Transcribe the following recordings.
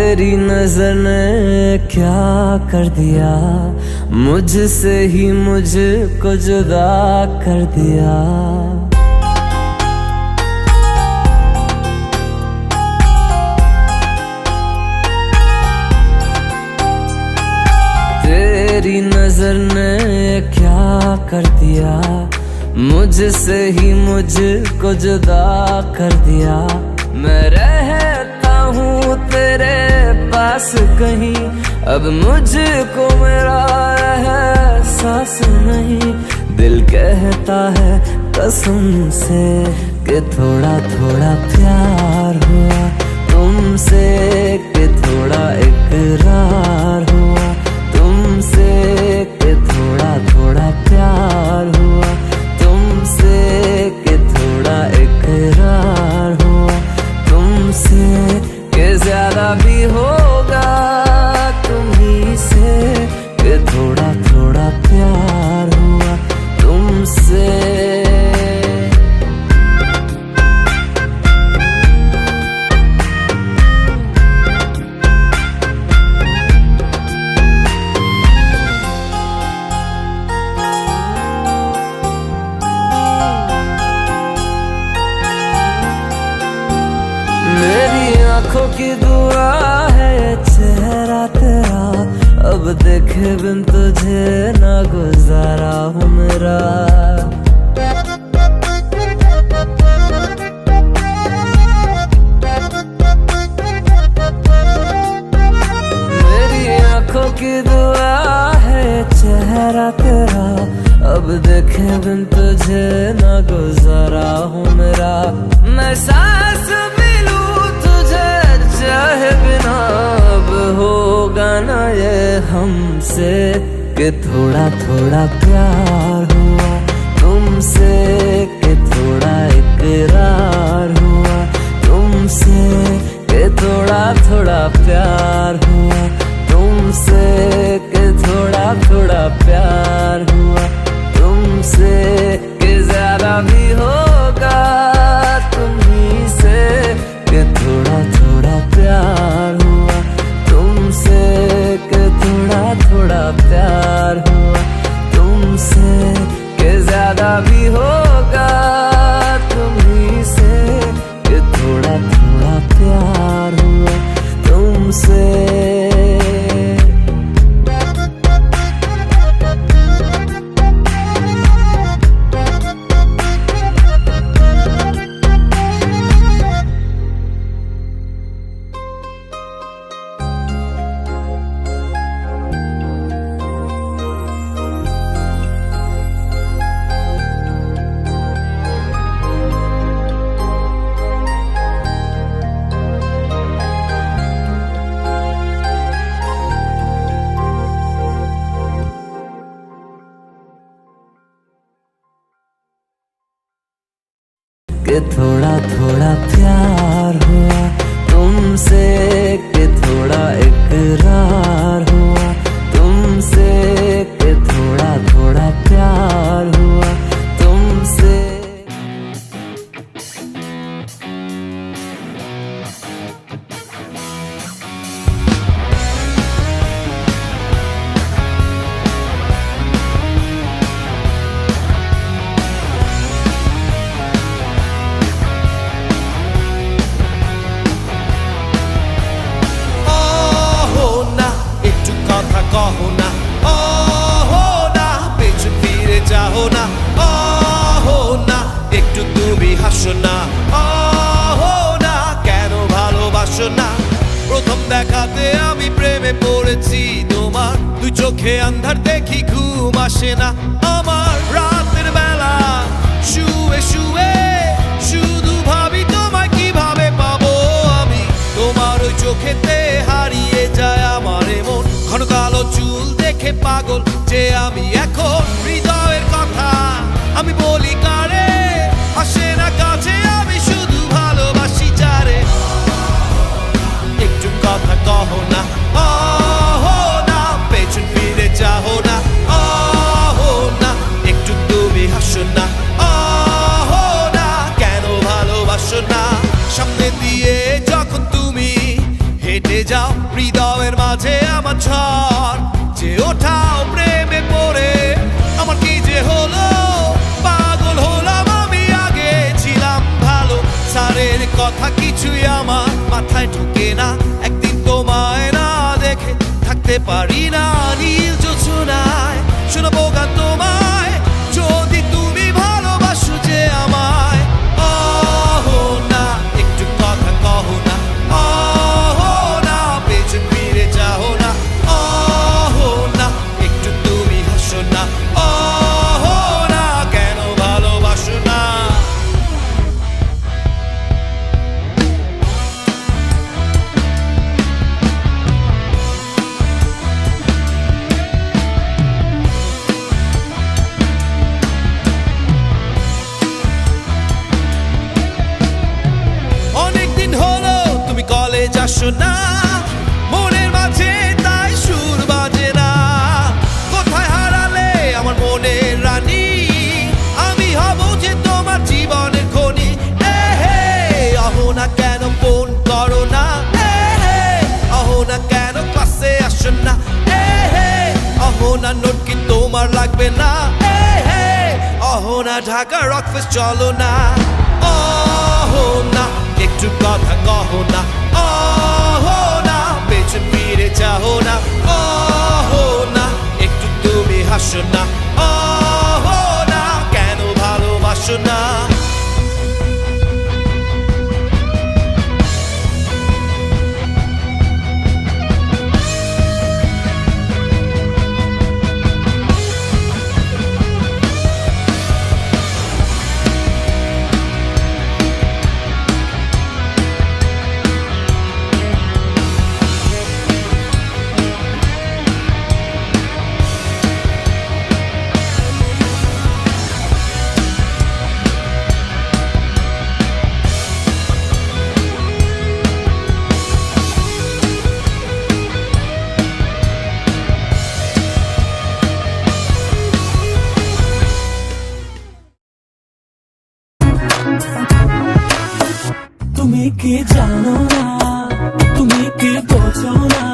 तेरी नजर ने क्या कर दिया, मुझसे ही मुझको जुदा कर दिया। तेरी नजर ने क्या कर दिया, मुझसे ही मुझको जुदा कर दिया। मैं रहता हूँ तेरे पास कहीं, अब मुझको मेरा एहसास नहीं। दिल कहता है कसम से कि थोड़ा थोड़ा प्यार हुआ तुमसे, कि थोड़ा इकरार हुआ तुमसे, कि थोड़ा थोड़ा प्यार हुआ तुमसे, कि थोड़ा इकरार हुआ तुमसे, कि ज्यादा भी होगा तुम्ही से, कि थोड़ा थोड़ा प्यार हुआ तुमसे। मेरी आंखों की दुआ है चेहरा तेरा, अब देखे बिन तुझे ना गुजारा हूँ मेरा। मेरी आंखों की दुआ है चेहरा तेरा, अब देखे बिन तुझे ना गुजारा हूँ मेरा। मैं सांस चाहे बिना अब होगा ना ये हमसे, कि थोड़ा थोड़ा प्यार हुआ तुमसे, कि थोड़ा इकरार हुआ तुमसे, कि थोड़ा थोड़ा प्यार हुआ तुमसे, कि थोड़ा थोड़ा प्यार हुआ तुमसे, कि ज्यादा भी होगा तुम्ही से, कि थोड़ा थोड़ा प्यार हुआ तुमसे, कि थोड़ा थोड़ा प्यार हुआ तुमसे, कि ज्यादा भी होगा तुम्ही से, कि थोड़ा थोड़ा प्यार हुआ तुमसे। कि थोड़ा थोड़ा प्यार हुआ तुमसे, कि थोड़ा इकरार हुआ तुमसे, कि थोड़ा थोड़ा प्यार हुआ तुमसे। কহো না ওহো না, পেছন ফিরে যাও না ওহো না, একটু তুমি হাসো না ওহো না, কেন ভালোবাসো না। প্রথম দেখাতে আমি প্রেমে পড়েছি তোমার, দুই চোখে আন্ধার দেখি ঘুম আসে না আমার। রাতের বেলা শুয়ে শুয়ে শুধু ভাবি তোমায় কিভাবে পাবো আমি, তোমার ওই চোখেতে হারিয়ে যায় আমার মন। ঘন কালো চুল দেখে পাগল যে আমি এখন, হৃদয়ের কথা আমি বলি কারে, আসে না কাছে আমি শুধু ভালোবাসি যারে। একটু কথা কহো না ওহো না, পেছন ফিরে যাও না ওহো না, একটু তুমি হাসো না ওহো না, কেন ভালোবাসো না। সামনে দিয়ে যখন তুমি হেঁটে যাও থাকতে পারি না নীল জোছনায়, শোনাবো গান তোমায় যদি তুমি ভালোবাসো যে আমায়। অহো না একটু কথা কহো না, অহো না পেছন ফিরে যাও না, অহো না একটু তুমি হাসো না, অহো না কেন ভালোবাসো না। অনেকদিন হলো তুমি কলেজ আসো না, মনের মাঝে তাই সুর বাজে না। কোথায় হারালে আমার মনের রানী, আমি হব যে তোমার জীবনের খনি। হে অহো না কেন ফোন করো না, হে অহো না কেন ক্লাসে আসো না, হে অহো না নোট কি তোমার লাগবে না, হে অহো না ঢাকা রকফেস্ট চলো না। অহো না একটু কথা কহো না, অহো না পেছন ফিরে যাও না, অহো না একটু তুমি হাসো না, অহো না কেন ভালোবাসো না। তুমি কি জানো না, তুমি কি বোঝো না,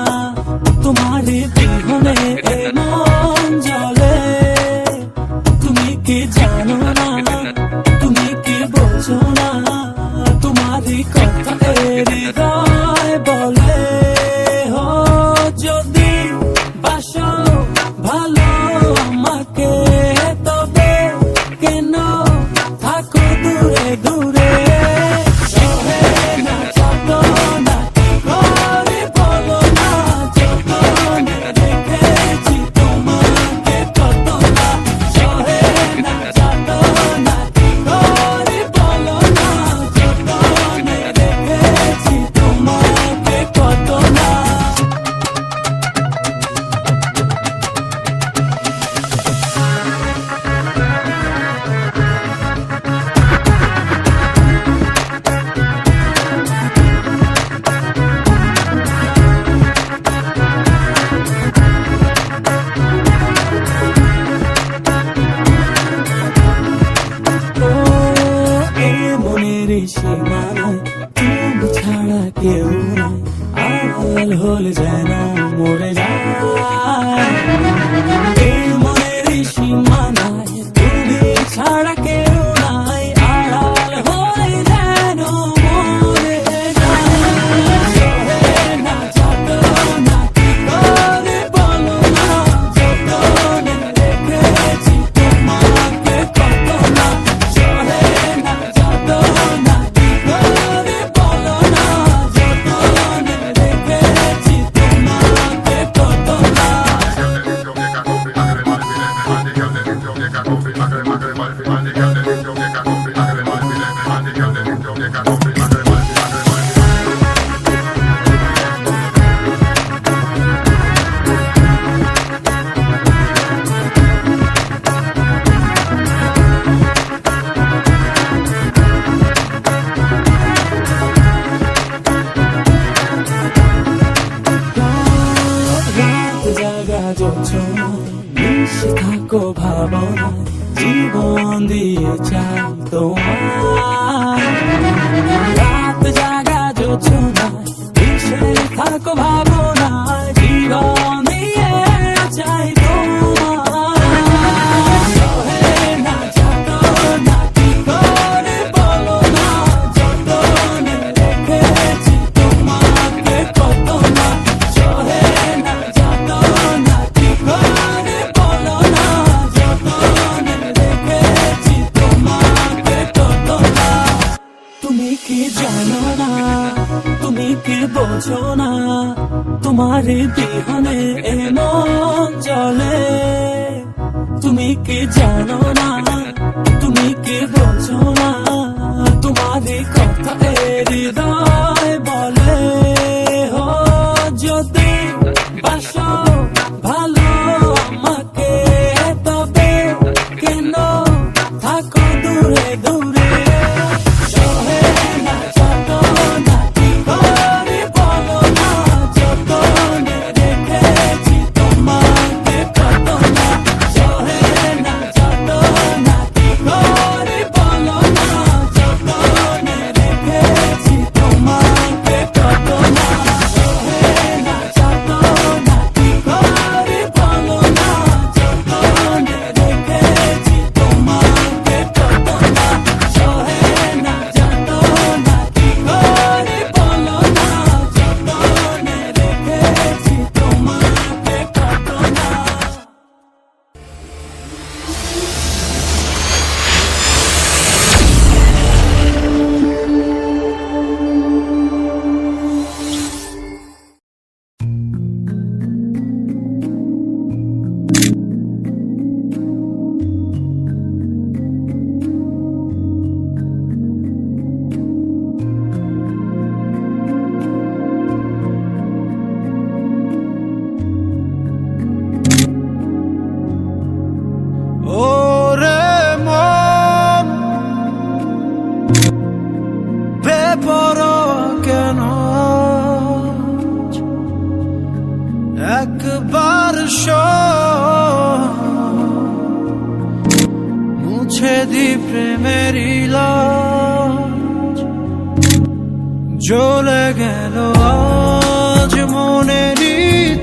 তোমার বিহনে এ মন জ্বলে। তুমি কি জানো না, তুমি কি বোঝো না, তোমার কথা হৃদয় বলে। হো যদি বাসো ভালো আমাকে, তবে কেন থাকো দূরে দূরে। তুমি ছাড়া কেউ নাই, আড়াল হলে যেন মরে যায়। এই মনের সীমানায় তুমি ছাড়া কেউ নাই, আড়াল হলে যেন মরে যায়। না যাতো না কি করে বলো না, যতনে রেখেছি তোমাকে কত না। সহে না যাতো না কি করে বলো না, যতনে রেখেছি তোমাকে কত না। মিশে থাকো ভাবনা, জীবন দিয়ে চাই তোমার। রাত জাগা যোছনা, মিশে থাকো ভাবনা, জীবন দিয়ে চাই তোমার। সহে না যাতো না কি করে বলো না, যতনে রেখেছি তোমাকে কত না। সহে না যাতো তুমি কি জানো না, তুমি কি বোঝো না, তোমার বিহনে এমন জলে। তুমি কি জানো না, তুমি কি বোঝো না, তোমার কথা হৃদয় বলে। ও যদি বাসো ভালো আমাকে, তবে কেন থাকো দূরে দূরে। সহে না যতনা কি করে বলো না, যতনে রেখেছি তোমাকে কত না। সহে না যতনা কি করে বলো না, যতনে রেখেছি তোমাকে কত না। সহে না যতনা কি করে বলো না, যতনে রেখেছি তোমাকে কত না। সহে না যতনা কি করে বলো না, যতনে রেখেছি তোমাকে কত না। ওরে মন বেপরোয়া কেন, একবার মুছে দি প্রেমের ইলাজ। জ্বলে গেল আজ মনেরই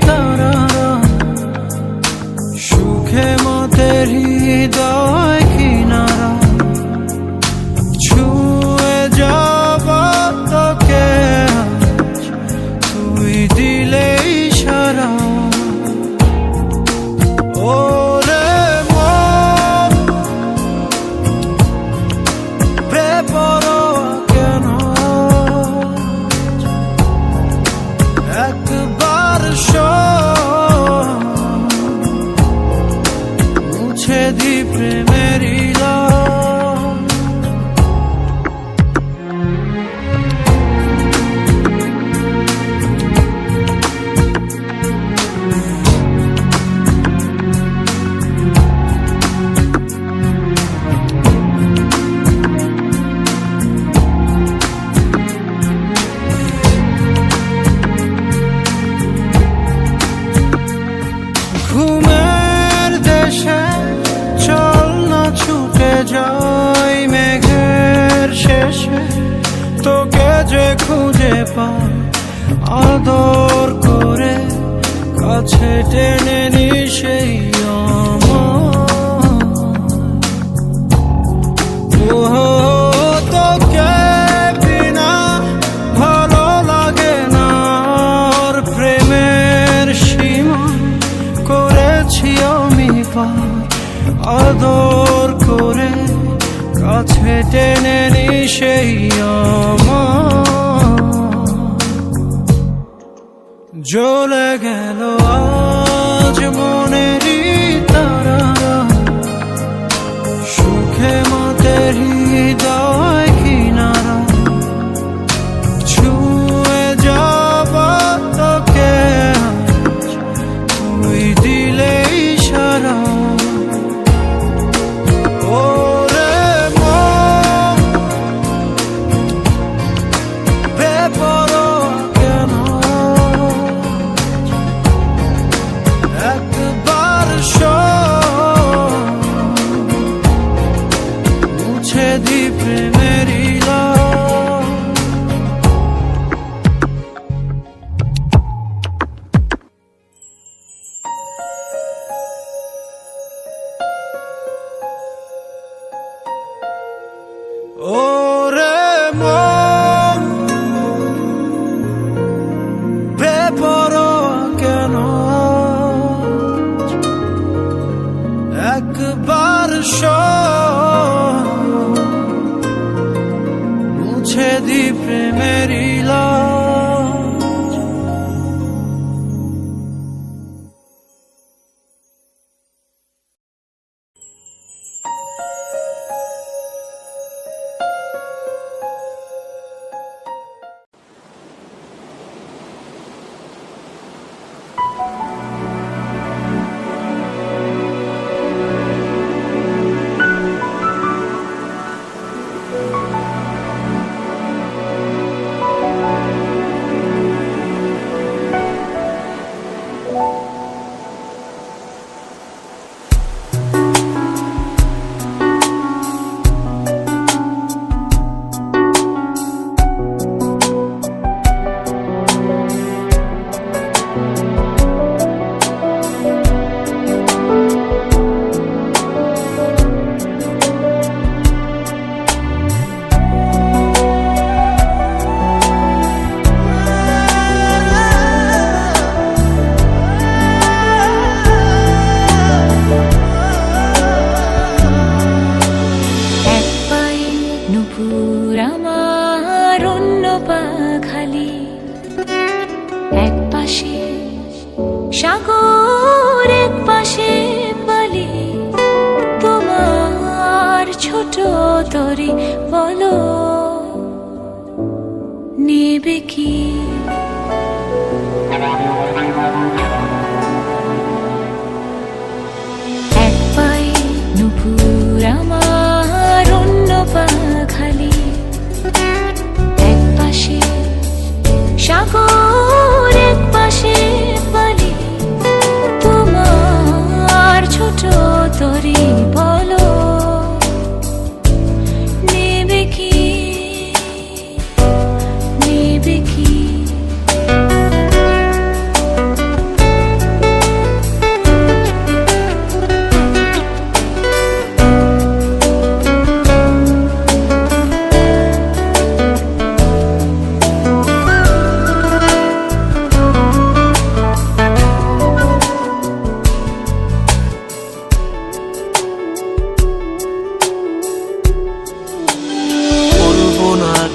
তারা, সুখে মতের হৃদয় কিনারা। ছুঁয়ে যাব তোকে আজ, তুই দিলে ইশারা। ওরে মন বেপরোয়া কেন, একবার মুছে দি প্রেমের ইলাজ। ঘুমের দেশে চল না ছুটে যাই মেঘের শেষে, তোকে যে খুঁজে পাই আদর করে কাছে টেনে নি সেই তোকে বিনা ভালো লাগে না। ওর প্রেমের সীমা করেছি আমি পার, আদর করে কাছে টেনে নি সেই জ্বলে গেল আজ মনেরই তারা, সুখে মতের হৃদয় কিনারা। ছুঁয়ে যাব তোকে আজ, তুই দিলে ইশারা। ওরে মন মুছে দি প্রেমেরই লাজ। সাগর এক পাশে বালি, তোমার ছোট তরি বলো নেবে কি? এক পায়ে নুপুর আমার, অন্য পা খালি, এক পাশে সাগর এক পাশে বালি, তোমার ছোট তরি বলো নেবে কি, নেবে কি?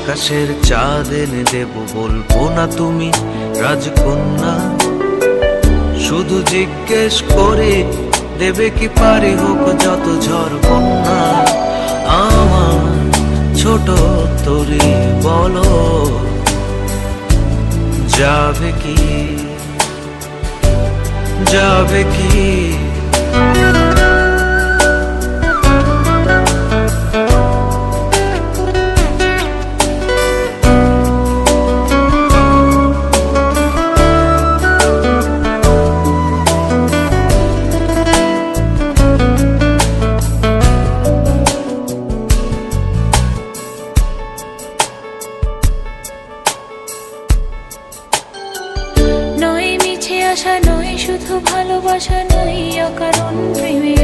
আকাশের চাঁদ এনে দেব, বলবো না তুমি রাজকন্যা, শুধু জিজ্ঞেস করে দেবে কি পারি হোক যত ঝড় বন্যা। আমার ছোট তরি বলো যাবে কি, যাবে কি? নয় মিছে আশা, নয় শুধু ভালোবাসা, নয় অকারণ প্রেমে